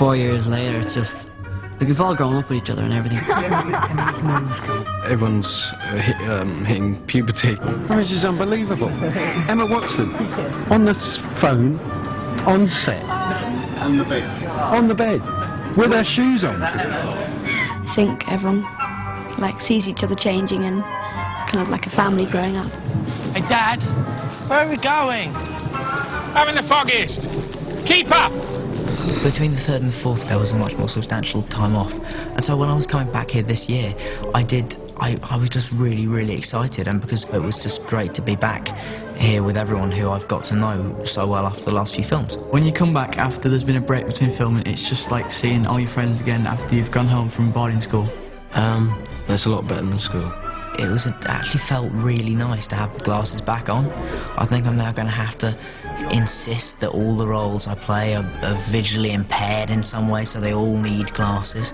4 years later, it's just... Like, we've all grown up with each other and everything. Everyone's hitting puberty. This is unbelievable. Emma Watson, on the phone, on set. On the bed. On the bed, with her shoes on. I think everyone, like, sees each other changing and it's kind of like a family growing up. Hey, Dad, where are we going? Having the foggiest. Keep up! Between the third and the fourth, there was a much more substantial time off. And so when I was coming back here this year, I was just really, really excited, and because it was just great to be back here with everyone who I've got to know so well after the last few films. When you come back after there's been a break between filming, it's just like seeing all your friends again after you've gone home from boarding school. It's a lot better than school. It actually felt really nice to have the glasses back on. I think I'm now going to have to insist that all the roles I play are visually impaired in some way, so they all need glasses,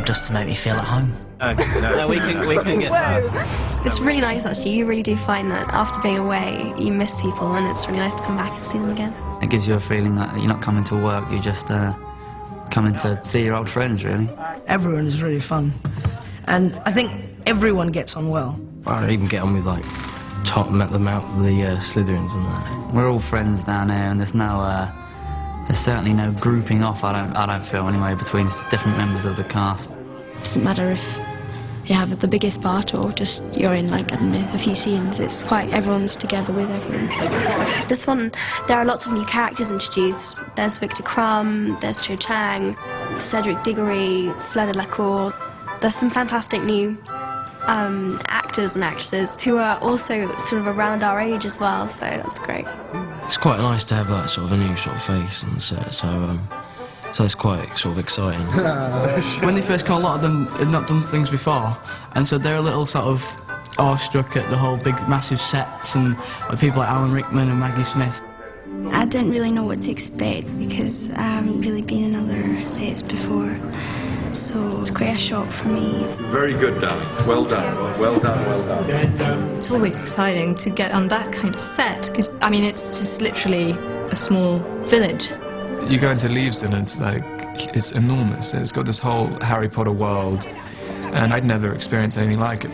just to make me feel at home. No, we can get that. It's really nice, actually. You really do find that after being away, you miss people, and it's really nice to come back and see them again. It gives you a feeling that you're not coming to work, you're just coming to see your old friends, really. Everyone is really fun, and I think everyone gets on well. I don't even get on with, like, the Slytherins and that. We're all friends down here, and there's certainly no grouping off, I don't feel anyway, between different members of the cast. It doesn't matter if you have the biggest part or just you're in, like, I don't know, a few scenes. It's quite everyone's together with everyone. This one, there are lots of new characters introduced. There's Victor Crumb, there's Cho Chang, Cedric Diggory, Fleur Delacour. There's some fantastic new actors and actresses who are also sort of around our age as well, so that's great. It's quite nice to have that sort of a new sort of face on set, so it's quite sort of exciting. When they first come, a lot of them had not done things before, and so they're a little sort of awestruck at the whole big, massive sets and people like Alan Rickman and Maggie Smith. I didn't really know what to expect because I haven't really been in other sets before. So it was quite a shock for me. Very good, darling. Well done. Well done, well done. It's always exciting to get on that kind of set, because, I mean, it's just literally a small village. You go into Leavesden and it's enormous. It's got this whole Harry Potter world, and I'd never experienced anything like it.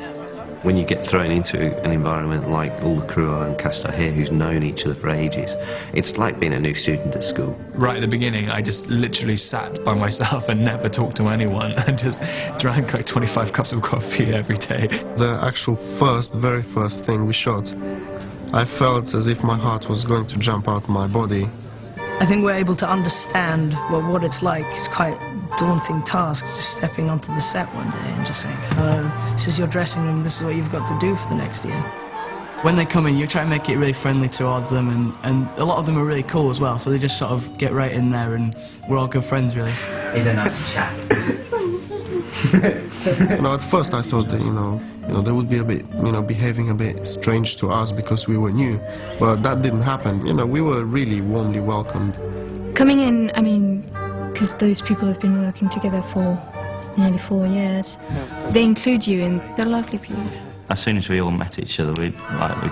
When you get thrown into an environment like all the crew and cast are here who's known each other for ages, it's like being a new student at school. Right at the beginning, I just literally sat by myself and never talked to anyone and just drank like 25 cups of coffee every day. The actual very first thing we shot, I felt as if my heart was going to jump out of my body. I think we're able to understand what it's like. It's quite a daunting task, just stepping onto the set one day and just saying, hello, this is your dressing room, this is what you've got to do for the next year. When they come in, you try to make it really friendly towards them, and a lot of them are really cool as well, so they just sort of get right in there, and we're all good friends, really. He's a nice chap. At first I thought that, they would be a bit, behaving a bit strange to us because we were new, but that didn't happen. We were really warmly welcomed. Coming in, I mean, because those people have been working together for nearly 4 years, they include you, and they're lovely people. As soon as we all met each other, we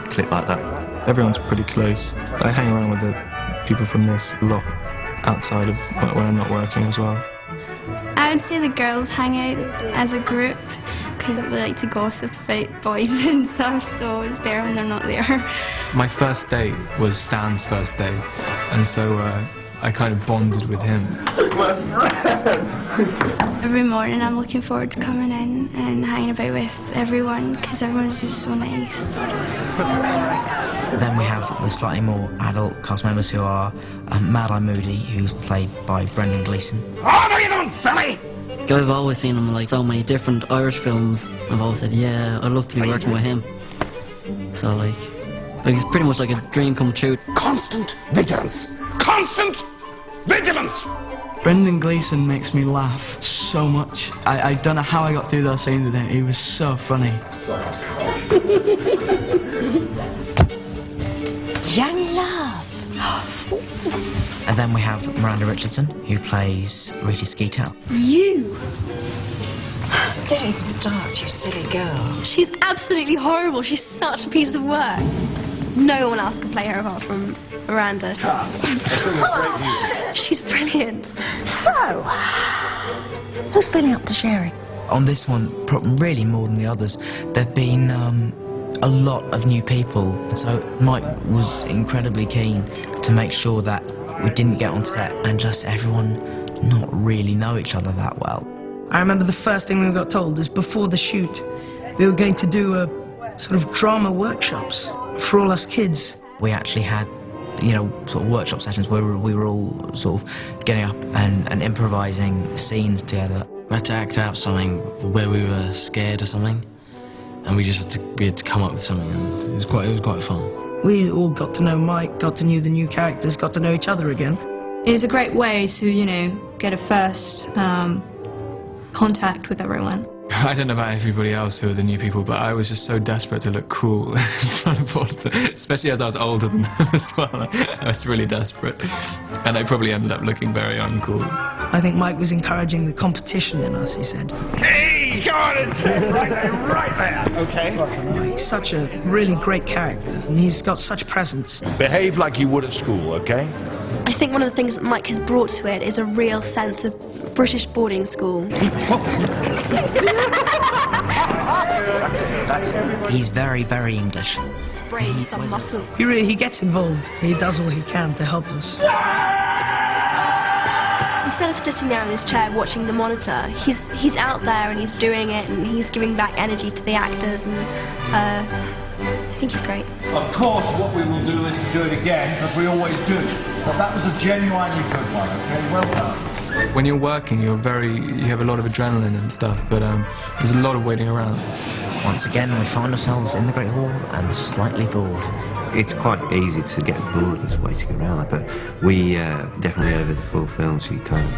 clicked like that. Everyone's pretty close. I hang around with the people from this a lot outside of when I'm not working as well. I would say the girls hang out as a group because we like to gossip about boys and stuff, so it's better when they're not there. My first day was Stan's first day, and so I kind of bonded with him. Every morning I'm looking forward to coming in and hanging about with everyone because everyone's just so nice. Then we have the slightly more adult cast members who are Mad Eye Moody, who's played by Brendan Gleeson. Oh, no, you don't, silly! I've always seen him in, like, so many different Irish films. I've always said, yeah, I'd love to be working with him. So, like it's pretty much like a dream come true. Constant vigilance! Constant vigilance! Brendan Gleeson makes me laugh so much. I don't know how I got through those scenes with him. He was so funny. Young love. And then we have Miranda Richardson, who plays Rita Skeeter. You! Don't even start, you silly girl. She's absolutely horrible. She's such a piece of work. No one else can play her apart from Miranda. She's brilliant. So, who's feeling up to sharing? On this one, really more than the others, there've been a lot of new people, so Mike was incredibly keen to make sure that we didn't get on set and just everyone not really know each other that well. I remember the first thing we got told is before the shoot, we were going to do a sort of drama workshops for all us kids. We actually had, you know, sort of workshop sessions where we were all sort of getting up and improvising scenes together. We had to act out something where we were scared or something, and we had to come up with something, and it was quite fun. We all got to know Mike, got to know the new characters, got to know each other again. It's a great way to, you know, get a first contact with everyone. I don't know about everybody else who are the new people, but I was just so desperate to look cool in front of all of them, especially as I was older than them as well. I was really desperate, and I probably ended up looking very uncool. I think Mike was encouraging the competition in us, he said. Hey, go on and sit right there, okay? Mike's such a really great character, and he's got such presence. Behave like you would at school, okay? I think one of the things that Mike has brought to it is a real sense of British boarding school. He's very, very English. Spray some muscle. He gets involved. He does all he can to help us. Instead of sitting there in his chair watching the monitor, he's out there and he's doing it and he's giving back energy to the actors, and I think he's great. Of course, what we will do is to do it again, because we always do. But that was a genuinely good one, okay? Well done. When you're working, you have a lot of adrenaline and stuff, but there's a lot of waiting around. Once again, we find ourselves in the Great Hall and slightly bored. It's quite easy to get bored just waiting around, but we definitely over the full film, so you can't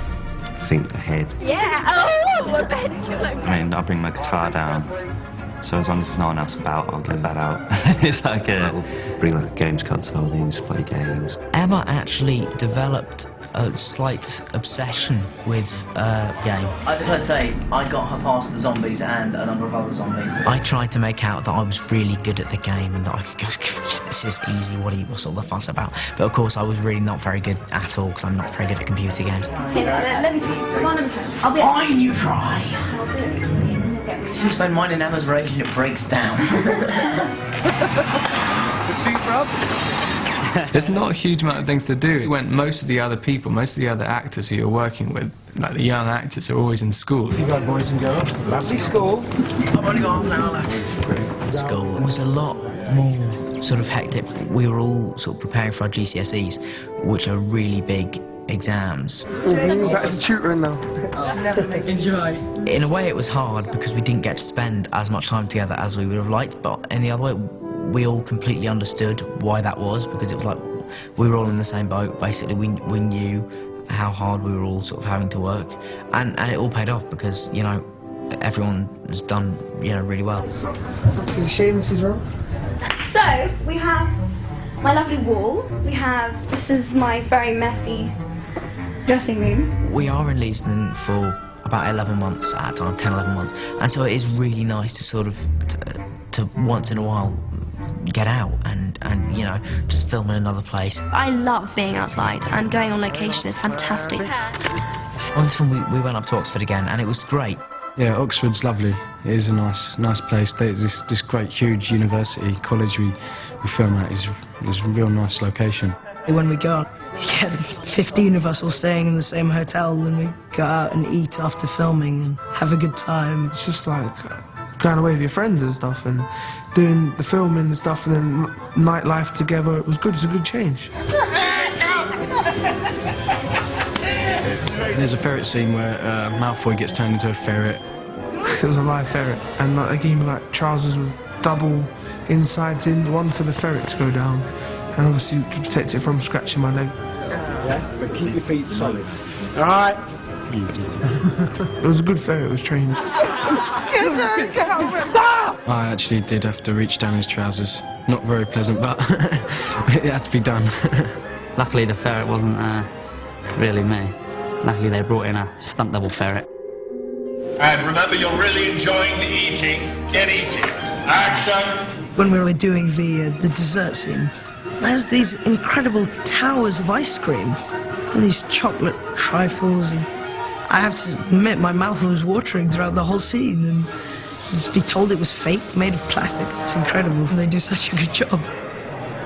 think ahead. Yeah! Oh, a bench! I mean, I bring my guitar down, so as long as there's no one else about, I'll get that out. It's like bring like a games console in, just play games. Emma actually developed a slight obsession with game. I just like to say, I got her past the zombies and a number of other zombies. I tried to make out that I was really good at the game and that I could go, yeah, this is easy, what's all the fuss about? But of course I was really not very good at all, because I'm not very good at computer games. Hey, let me try. Come on, let me try. I'll be Fine, you try. I'll do it, you see, and then we'll get rid of it. Since when mine and Emma's relationship breaks down. There's not a huge amount of things to do. When most of the other people, most of the other actors who you're working with, like the young actors, are always in school. You got boys and girls. Lovely school. I've only got half an hour left. School was a lot more sort of hectic. We were all sort of preparing for our GCSEs, which are really big exams. Back to the tutoring now. Enjoy. In a way it was hard because we didn't get to spend as much time together as we would have liked, but in the other way we all completely understood why that was, because it was like we were all in the same boat. Basically we knew how hard we were all sort of having to work, and it all paid off because, you know, everyone has done, you know, really well. It's a shame this is wrong. So, we have my lovely wall. This is my very messy dressing room. We are in Leavesden for about 11 months at a time, 10, 11 months, and so it is really nice to sort of, to once in a while get out and you know, just film in another place. I love being outside, and going on location is fantastic. On this film we went up to Oxford again, and it was great. Yeah, Oxford's lovely. It is a nice place. This great, huge university college we film at is a real nice location. When we go out, we get 15 of us all staying in the same hotel, and we go out and eat after filming and have a good time. It's just like going away with your friends and stuff and doing the filming and stuff, and then nightlife together. It was good. It's a good change. There's a ferret scene where Malfoy gets turned into a ferret. It was a live ferret, and like, they gave me like trousers with double insides in, one for the ferret to go down, and obviously to protect it from scratching my leg. Yeah, but keep your feet solid. All right. You did. It was a good ferret. It was trained. I actually did have to reach down his trousers. Not very pleasant, but it had to be done. Luckily the ferret wasn't really me. Luckily they brought in a stunt double ferret. And remember, you're really enjoying the eating. Get eating. Action. when we were doing the dessert scene, there's these incredible towers of ice cream and these chocolate trifles. And I have to admit, my mouth was watering throughout the whole scene, and just be told it was fake, made of plastic. It's incredible. They do such a good job.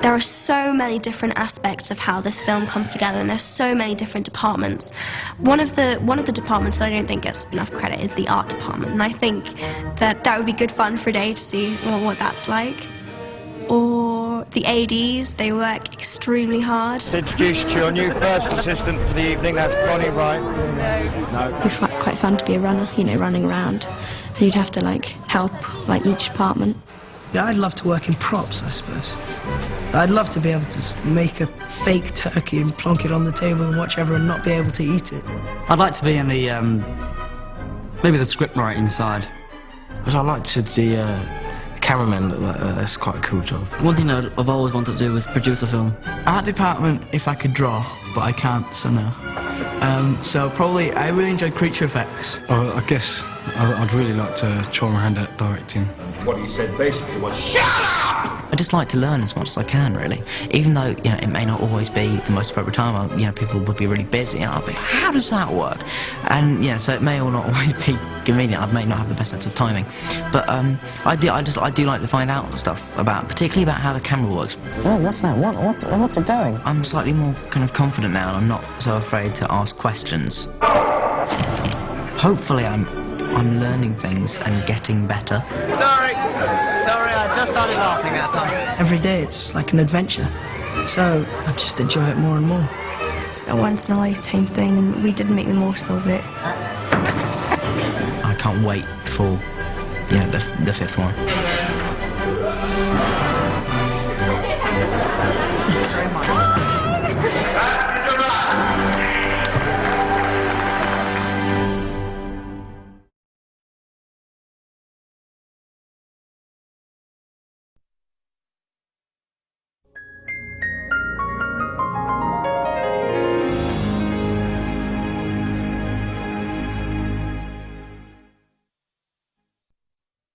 There are so many different aspects of how this film comes together, and there's so many different departments. One of the departments that I don't think gets enough credit is the art department, and I think that would be good fun for a day to see what that's like. Or the ADs, they work extremely hard. Introduce to your new first assistant for the evening, that's Bonnie Wright. No. It's quite fun to be a runner, you know, running around, and you'd have to help each department. Yeah, I'd love to work in props, I suppose. I'd love to be able to make a fake turkey and plonk it on the table and watch everyone not be able to eat it. I'd like to be in the, maybe the script writing side. Because I like to be cameraman, that's quite a cool job. One thing that I've always wanted to do is produce a film. Art department, if I could draw, but I can't, so no. So probably, I really enjoyed creature effects. I guess I'd really like to try my hand at directing. What he said basically was, shut up! I just like to learn as much as I can, really. Even though, it may not always be the most appropriate time, people would be really busy, and I'll be, how does that work? And, so it may or not always be convenient. I may not have the best sense of timing. But I do like to find out stuff particularly about how the camera works. Oh, what's that? What's it doing? I'm slightly more kind of confident now, and I'm not so afraid to ask questions. Hopefully I'm learning things and getting better. Sorry, I just started laughing that time. Every day it's like an adventure, so I just enjoy it more and more. It's a once in a lifetime thing, and we did make the most of it. I can't wait for, the fifth one.